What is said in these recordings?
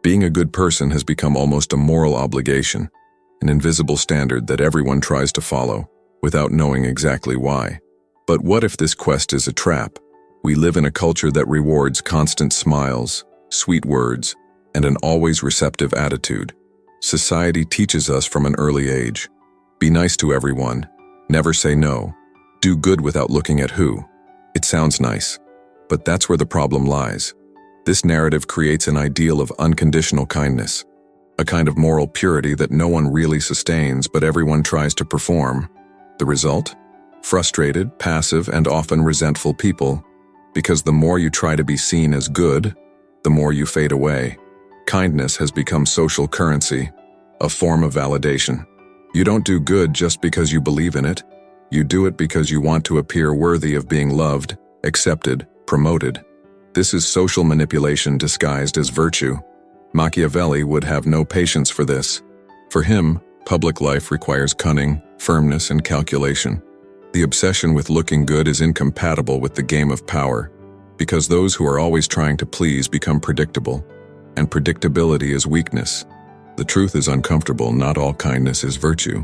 Being a good person has become almost a moral obligation, an invisible standard that everyone tries to follow, without knowing exactly why. But what if this quest is a trap? We live in a culture that rewards constant smiles, sweet words, and an always receptive attitude. Society teaches us from an early age. Be nice to everyone, never say no, do good without looking at who. It sounds nice, but that's where the problem lies. This narrative creates an ideal of unconditional kindness, a kind of moral purity that no one really sustains but everyone tries to perform. The result? Frustrated, passive, and often resentful people, because the more you try to be seen as good, the more you fade away. Kindness has become social currency, a form of validation. You don't do good just because you believe in it. You do it because you want to appear worthy of being loved, accepted, promoted. This is social manipulation disguised as virtue. Machiavelli would have no patience for this. For him, public life requires cunning, firmness, and calculation. The obsession with looking good is incompatible with the game of power, because those who are always trying to please become predictable, and predictability is weakness. The truth is uncomfortable. Not all kindness is virtue.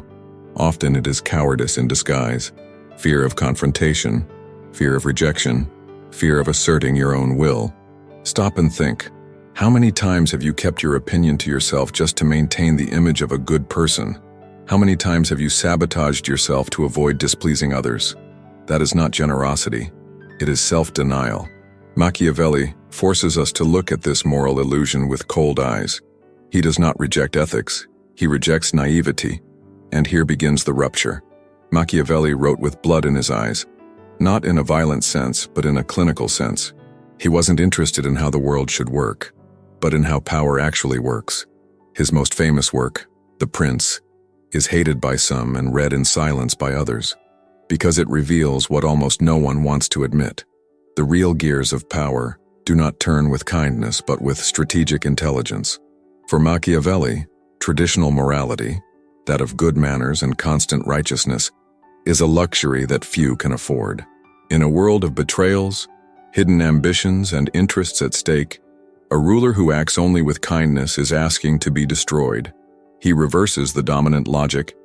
Often it is cowardice in disguise, fear of confrontation, fear of rejection, fear of asserting your own will. Stop and think. How many times have you kept your opinion to yourself just to maintain the image of a good person? How many times have you sabotaged yourself to avoid displeasing others? That is not generosity. It is self-denial. Machiavelli forces us to look at this moral illusion with cold eyes. He does not reject ethics. He rejects naivety. And here begins the rupture. Machiavelli wrote with blood in his eyes, not in a violent sense, but in a clinical sense. He wasn't interested in how the world should work, but in how power actually works. His most famous work, The Prince, is hated by some and read in silence by others, because it reveals what almost no one wants to admit. The real gears of power do not turn with kindness but with strategic intelligence. For Machiavelli, traditional morality, that of good manners and constant righteousness, is a luxury that few can afford. In a world of betrayals, hidden ambitions, and interests at stake, a ruler who acts only with kindness is asking to be destroyed. He reverses the dominant logic.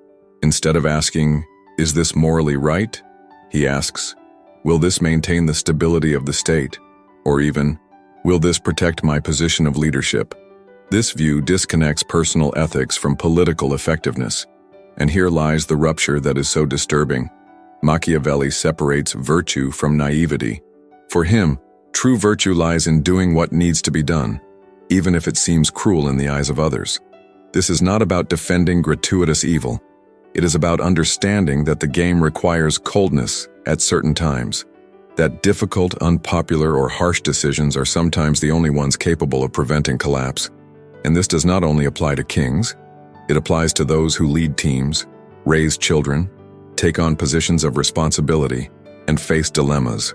Instead of asking, "Is this morally right?" he asks, "Will this maintain the stability of the state?" Or even, "Will this protect my position of leadership?" This view disconnects personal ethics from political effectiveness. And here lies the rupture that is so disturbing. Machiavelli separates virtue from naivety. For him, true virtue lies in doing what needs to be done, even if it seems cruel in the eyes of others. This is not about defending gratuitous evil. It is about understanding that the game requires coldness at certain times, that difficult, unpopular, or harsh decisions are sometimes the only ones capable of preventing collapse. And this does not only apply to kings, it applies to those who lead teams, raise children, take on positions of responsibility, and face dilemmas.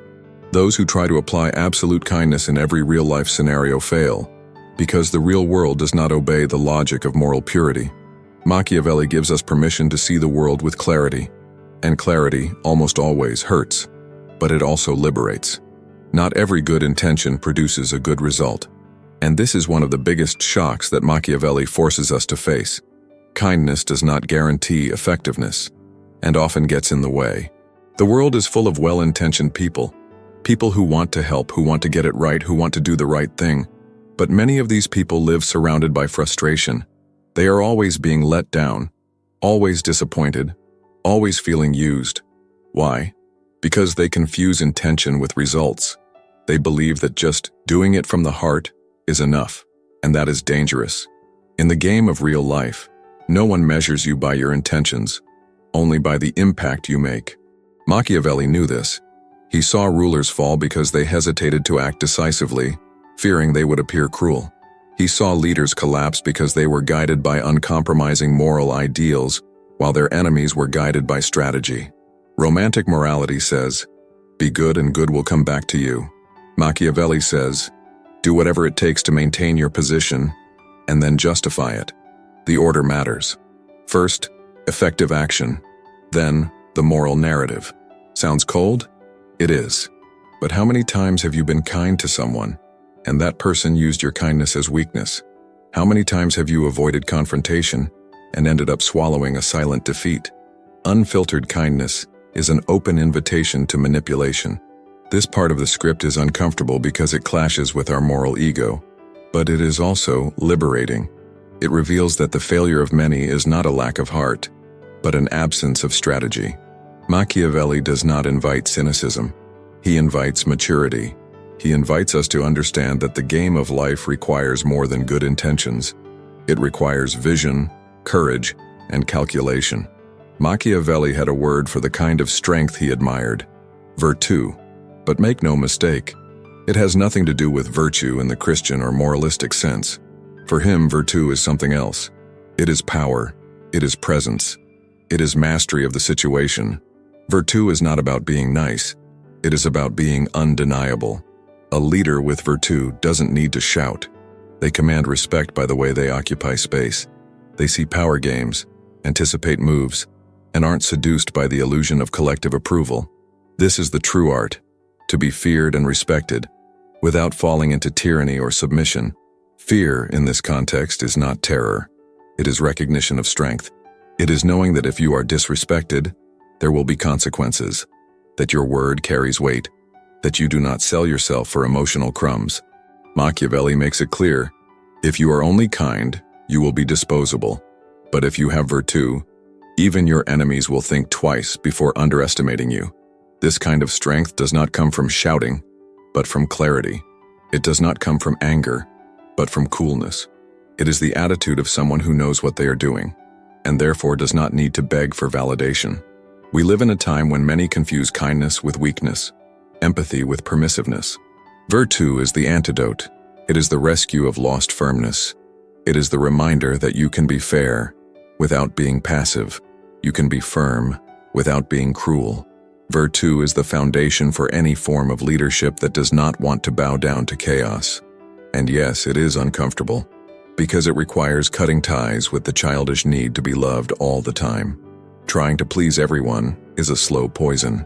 Those who try to apply absolute kindness in every real-life scenario fail, because the real world does not obey the logic of moral purity. Machiavelli gives us permission to see the world with clarity, and clarity almost always hurts, but it also liberates. Not every good intention produces a good result. And this is one of the biggest shocks that Machiavelli forces us to face. Kindness does not guarantee effectiveness, and often gets in the way. The world is full of well-intentioned people who want to help, who want to get it right, who want to do the right thing. But many of these people live surrounded by frustration. They are always being let down, always disappointed, always feeling used. Why? Because they confuse intention with results. They believe that just doing it from the heart is enough, and that is dangerous. In the game of real life, no one measures you by your intentions, only by the impact you make. Machiavelli knew this. He saw rulers fall because they hesitated to act decisively, fearing they would appear cruel. He saw leaders collapse because they were guided by uncompromising moral ideals, while their enemies were guided by strategy. Romantic morality says, "Be good and good will come back to you." Machiavelli says, "Do whatever it takes to maintain your position, and then justify it." The order matters. First, effective action. Then, the moral narrative. Sounds cold? It is. But how many times have you been kind to someone, and that person used your kindness as weakness? How many times have you avoided confrontation and ended up swallowing a silent defeat? Unfiltered kindness is an open invitation to manipulation. This part of the script is uncomfortable because it clashes with our moral ego, but it is also liberating. It reveals that the failure of many is not a lack of heart, but an absence of strategy. Machiavelli does not invite cynicism. He invites maturity. He invites us to understand that the game of life requires more than good intentions. It requires vision, courage, and calculation. Machiavelli had a word for the kind of strength he admired: virtù. But make no mistake, it has nothing to do with virtue in the Christian or moralistic sense. For him, virtù is something else. It is power. It is presence. It is mastery of the situation. Virtù is not about being nice. It is about being undeniable. A leader with virtù doesn't need to shout. They command respect by the way they occupy space. They see power games, anticipate moves, and aren't seduced by the illusion of collective approval. This is the true art, to be feared and respected, without falling into tyranny or submission. Fear, in this context, is not terror. It is recognition of strength. It is knowing that if you are disrespected, there will be consequences, that your word carries weight, that you do not sell yourself for emotional crumbs. Machiavelli makes it clear, if you are only kind, you will be disposable. But if you have virtù, even your enemies will think twice before underestimating you. This kind of strength does not come from shouting, but from clarity. It does not come from anger, but from coolness. It is the attitude of someone who knows what they are doing, and therefore does not need to beg for validation. We live in a time when many confuse kindness with weakness, empathy with permissiveness. Virtù is the antidote. It is the rescue of lost firmness. It is the reminder that you can be fair without being passive. You can be firm without being cruel. Virtù is the foundation for any form of leadership that does not want to bow down to chaos. And yes, it is uncomfortable, because it requires cutting ties with the childish need to be loved all the time. Trying to please everyone is a slow poison.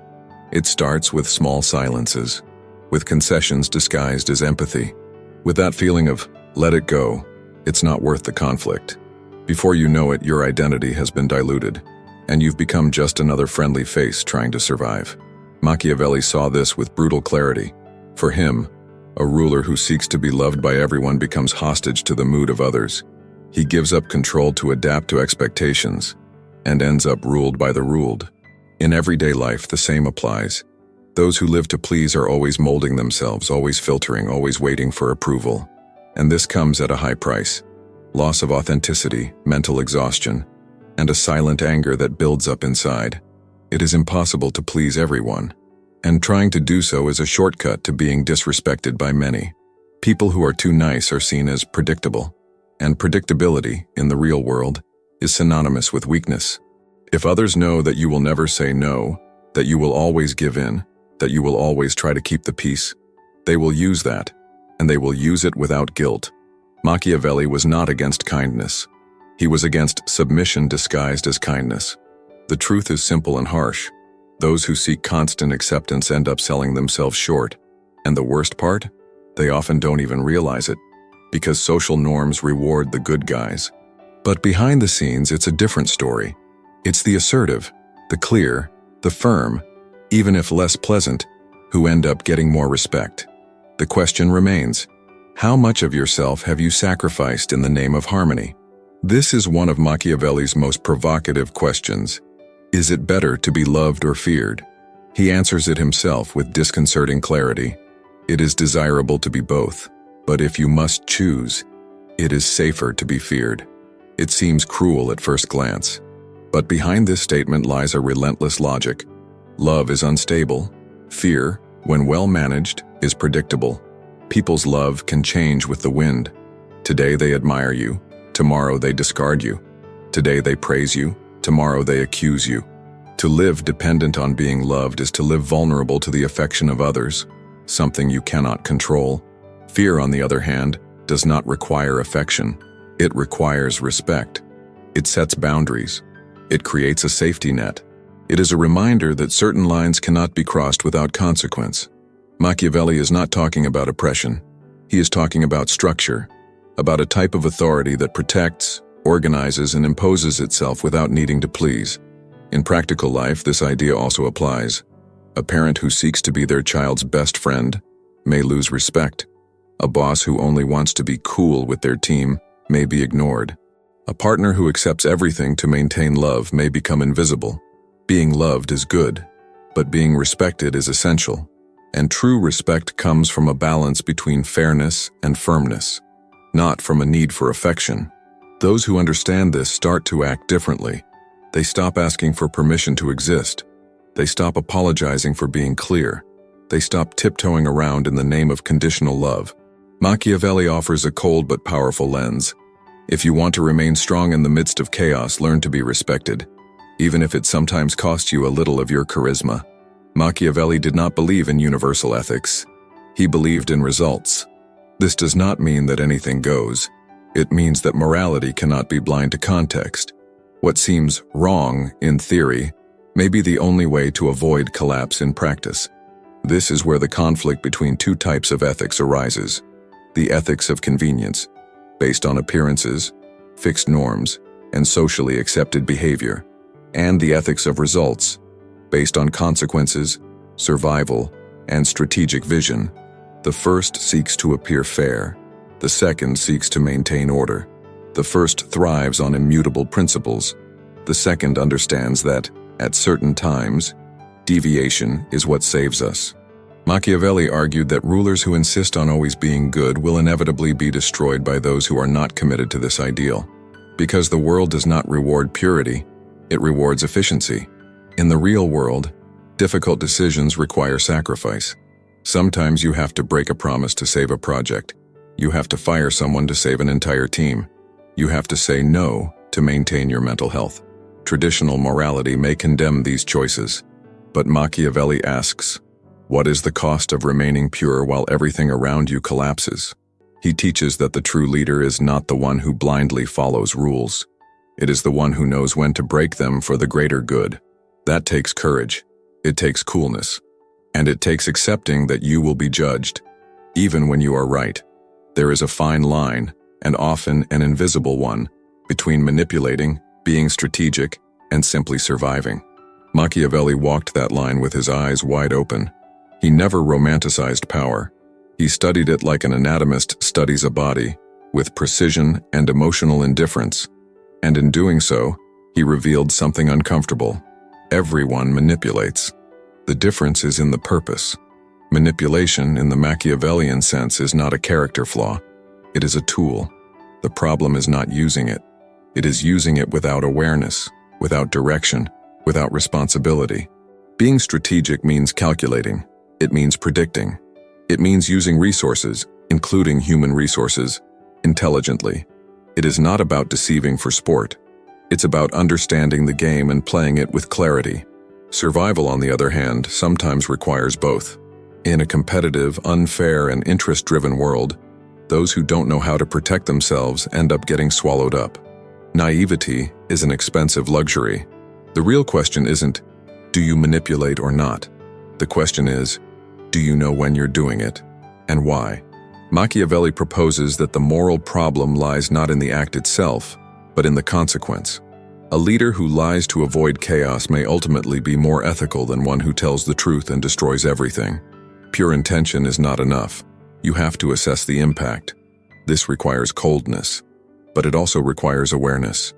It starts with small silences, with concessions disguised as empathy. With that feeling of, let it go, it's not worth the conflict. Before you know it, your identity has been diluted, and you've become just another friendly face trying to survive. Machiavelli saw this with brutal clarity. For him, a ruler who seeks to be loved by everyone becomes hostage to the mood of others. He gives up control to adapt to expectations, and ends up ruled by the ruled. In everyday life, the same applies. Those who live to please are always molding themselves, always filtering, always waiting for approval. And this comes at a high price: loss of authenticity, mental exhaustion, and a silent anger that builds up inside. It is impossible to please everyone, and trying to do so is a shortcut to being disrespected by many. People who are too nice are seen as predictable, and predictability, in the real world, is synonymous with weakness. If others know that you will never say no, that you will always give in, that you will always try to keep the peace, they will use that, and they will use it without guilt. Machiavelli was not against kindness. He was against submission disguised as kindness. The truth is simple and harsh. Those who seek constant acceptance end up selling themselves short. And the worst part? They often don't even realize it, because social norms reward the good guys. But behind the scenes, it's a different story. It's the assertive, the clear, the firm, even if less pleasant, who end up getting more respect. The question remains, how much of yourself have you sacrificed in the name of harmony? This is one of Machiavelli's most provocative questions. Is it better to be loved or feared? He answers it himself with disconcerting clarity. It is desirable to be both, but if you must choose, it is safer to be feared. It seems cruel at first glance, but behind this statement lies a relentless logic. Love is unstable. Fear, when well managed, is predictable. People's love can change with the wind. Today they admire you, tomorrow they discard you. Today they praise you, tomorrow they accuse you. To live dependent on being loved is to live vulnerable to the affection of others, something you cannot control. Fear, on the other hand, does not require affection. It requires respect. It sets boundaries. It creates a safety net. It is a reminder that certain lines cannot be crossed without consequence. Machiavelli is not talking about oppression. He is talking about structure. about a type of authority that protects, organizes, and imposes itself without needing to please. In practical life, this idea also applies. A parent who seeks to be their child's best friend may lose respect. A boss who only wants to be cool with their team may be ignored. A partner who accepts everything to maintain love may become invisible. Being loved is good, but being respected is essential. And true respect comes from a balance between fairness and firmness, not from a need for affection. Those who understand this start to act differently. They stop asking for permission to exist. They stop apologizing for being clear. They stop tiptoeing around in the name of conditional love. Machiavelli offers a cold but powerful lens. If you want to remain strong in the midst of chaos, learn to be respected, even if it sometimes costs you a little of your charisma. Machiavelli did not believe in universal ethics. He believed in results. This does not mean that anything goes. It means that morality cannot be blind to context. What seems wrong in theory may be the only way to avoid collapse in practice. This is where the conflict between two types of ethics arises. The ethics of convenience, based on appearances, fixed norms, and socially accepted behavior, and the ethics of results, based on consequences, survival, and strategic vision. The first seeks to appear fair. The second seeks to maintain order. The first thrives on immutable principles. The second understands that, at certain times, deviation is what saves us. Machiavelli argued that rulers who insist on always being good will inevitably be destroyed by those who are not committed to this ideal. Because the world does not reward purity, it rewards efficiency. In the real world, difficult decisions require sacrifice. Sometimes you have to break a promise to save a project. You have to fire someone to save an entire team. You have to say no to maintain your mental health. Traditional morality may condemn these choices, but Machiavelli asks, what is the cost of remaining pure while everything around you collapses? He teaches that the true leader is not the one who blindly follows rules. It is the one who knows when to break them for the greater good. That takes courage. It takes coolness. And it takes accepting that you will be judged, even when you are right. There is a fine line, and often an invisible one, between manipulating, being strategic, and simply surviving. Machiavelli walked that line with his eyes wide open. He never romanticized power. He studied it like an anatomist studies a body, with precision and emotional indifference. And in doing so, he revealed something uncomfortable. Everyone manipulates. The difference is in the purpose. Manipulation, in the Machiavellian sense, is not a character flaw. It is a tool. The problem is not using it. It is using it without awareness, without direction, without responsibility. Being strategic means calculating. It means predicting. It means using resources, including human resources, intelligently. It is not about deceiving for sport. It's about understanding the game and playing it with clarity. Survival, on the other hand, sometimes requires both. In a competitive, unfair, and interest-driven world, those who don't know how to protect themselves end up getting swallowed up. Naivety is an expensive luxury. The real question isn't, do you manipulate or not? The question is, do you know when you're doing it, and why? Machiavelli proposes that the moral problem lies not in the act itself, but in the consequence. A leader who lies to avoid chaos may ultimately be more ethical than one who tells the truth and destroys everything. Pure intention is not enough. You have to assess the impact. This requires coldness, but it also requires awareness.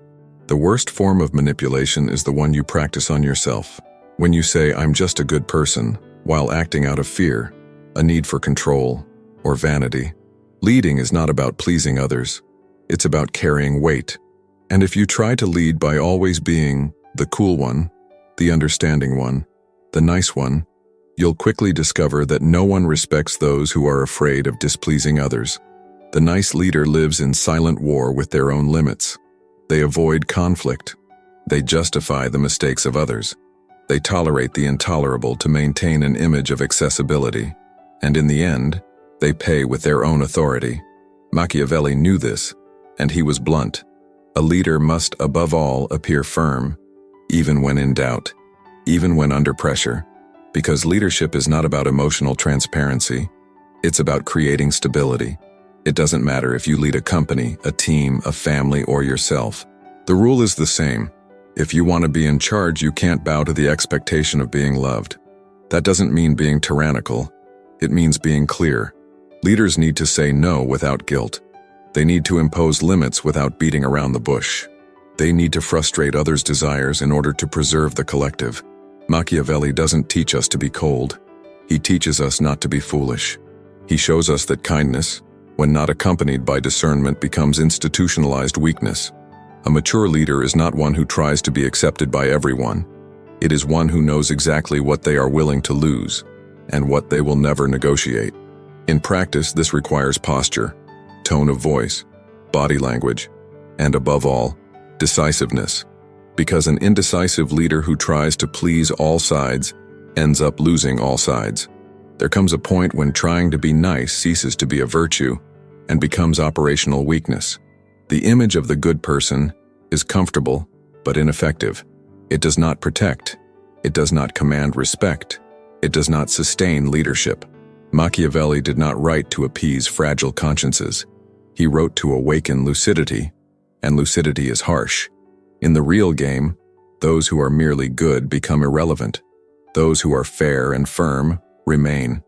The worst form of manipulation is the one you practice on yourself. When you say, I'm just a good person, while acting out of fear, a need for control, or vanity. Leading is not about pleasing others. It's about carrying weight. And if you try to lead by always being the cool one, the understanding one, the nice one, you'll quickly discover that no one respects those who are afraid of displeasing others. The nice leader lives in silent war with their own limits. They avoid conflict. They justify the mistakes of others. They tolerate the intolerable to maintain an image of accessibility. And in the end, they pay with their own authority. Machiavelli knew this, and he was blunt. A leader must, above all, appear firm, even when in doubt, even when under pressure, because leadership is not about emotional transparency. It's about creating stability. It doesn't matter if you lead a company, a team, a family, or yourself. The rule is the same. If you want to be in charge, you can't bow to the expectation of being loved. That doesn't mean being tyrannical. It means being clear. Leaders need to say no without guilt. They need to impose limits without beating around the bush. They need to frustrate others' desires in order to preserve the collective. Machiavelli doesn't teach us to be cold. He teaches us not to be foolish. He shows us that kindness, when not accompanied by discernment, becomes institutionalized weakness. A mature leader is not one who tries to be accepted by everyone. It is one who knows exactly what they are willing to lose and what they will never negotiate. In practice, this requires posture, tone of voice, body language, and above all, decisiveness. Because an indecisive leader who tries to please all sides ends up losing all sides. There comes a point when trying to be nice ceases to be a virtue and becomes operational weakness. The image of the good person is comfortable but ineffective. It does not protect. It does not command respect. It does not sustain leadership. Machiavelli did not write to appease fragile consciences. He wrote to awaken lucidity, and lucidity is harsh. In the real game, those who are merely good become irrelevant. Those who are fair and firm remain.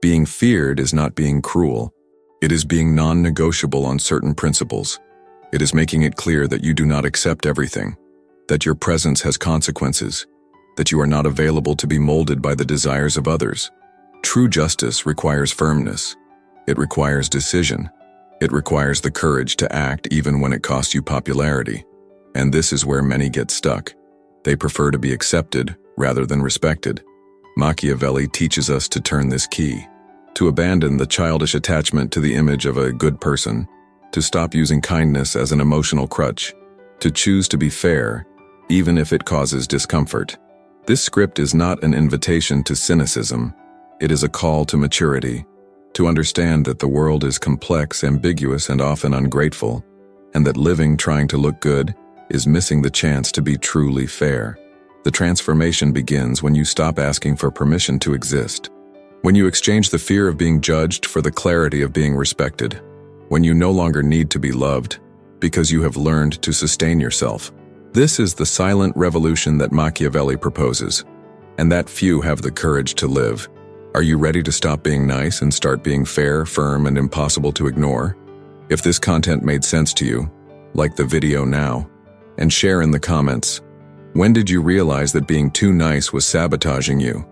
Being feared is not being cruel. It is being non-negotiable on certain principles. It is making it clear that you do not accept everything, that your presence has consequences, that you are not available to be molded by the desires of others. True justice requires firmness. It requires decision. It requires the courage to act even when it costs you popularity. And this is where many get stuck. They prefer to be accepted rather than respected. Machiavelli teaches us to turn this key, to abandon the childish attachment to the image of a good person, to stop using kindness as an emotional crutch, to choose to be fair, even if it causes discomfort. This script is not an invitation to cynicism. It is a call to maturity, to understand that the world is complex, ambiguous, and often ungrateful, and that living trying to look good is missing the chance to be truly fair. The transformation begins when you stop asking for permission to exist, when you exchange the fear of being judged for the clarity of being respected, when you no longer need to be loved because you have learned to sustain yourself. This is the silent revolution that Machiavelli proposes, and that few have the courage to live. Are you ready to stop being nice and start being fair, firm, and impossible to ignore? If this content made sense to you, like the video now, and share in the comments. When did you realize that being too nice was sabotaging you?